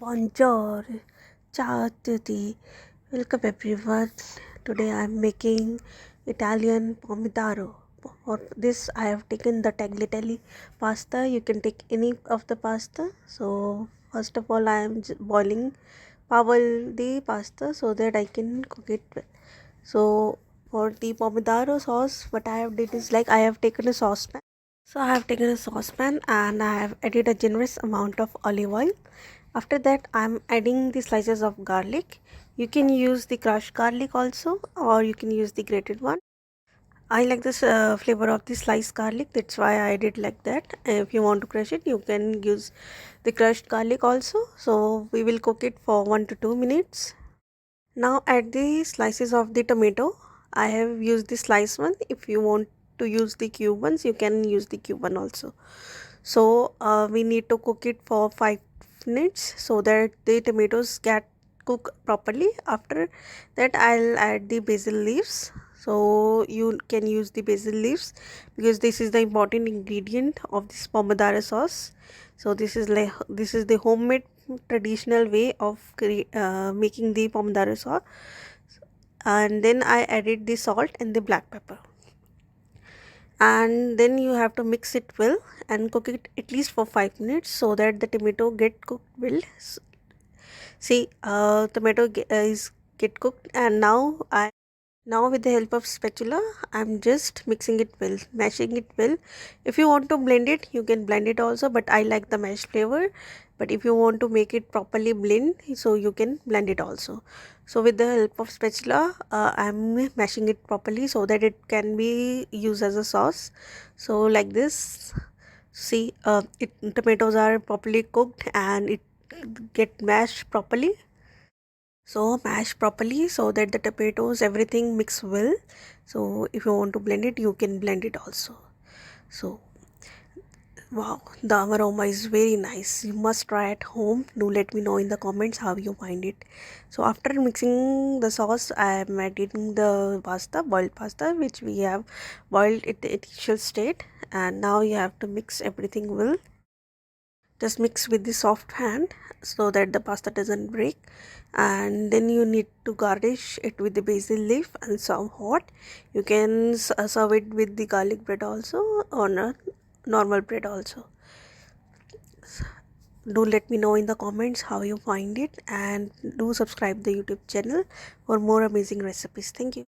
Bonjour, ciao a tutti, welcome everyone. Today I am making Italian pomodoro. For this I have taken the tagliatelle pasta. You can take any of the pasta. So first of all I am boiling boil the pasta so that I can cook it well. So for the pomodoro sauce, what I have did is like I have taken a saucepan. So I have taken a saucepan and I have added a generous amount of olive oil. After that I'm adding the slices of garlic. You can use the crushed garlic also or you can use the grated one. I like this flavor of the sliced garlic, that's why I did like that. If you want to crush it you can use the crushed garlic also. So we will cook it for 1 to 2 minutes. Now add the slices of the tomato. I have used the slice one. If you want to use the cube ones you can use the cube one also. So we need to cook it for 5 minutes so that the tomatoes get cooked properly. After that I'll add the basil leaves. So you can use the basil leaves because this is the important ingredient of this pomodoro sauce. So this is the homemade traditional way of making the pomodoro sauce. And then I added the salt and the black pepper, and then you have to mix it well and cook it at least for 5 minutes so that the tomato get cooked well. See, tomato is get cooked, and now with the help of spatula I'm just mixing it well, mashing it well. If you want to blend it you can blend it also, but I like the mashed flavor. But if you want to make it properly blend, so you can blend it also. So with the help of spatula I'm mashing it properly so that it can be used as a sauce. So like this, see, tomatoes are properly cooked and it get mashed properly. So mash properly so that the tomatoes everything mix well. So if you want to blend it you can blend it also. So wow, the aroma is very nice. You must try at home. Do let me know in the comments how you find it. So after mixing the sauce I am adding the pasta, boiled pasta, which we have boiled at the initial state, and now you have to mix everything well. Just mix with the soft hand so that the pasta doesn't break, and then you need to garnish it with the basil leaf and some hot. You can serve it with the garlic bread also or not normal bread also. Do let me know in the comments how you find it, and do subscribe the YouTube channel for more amazing recipes. Thank you.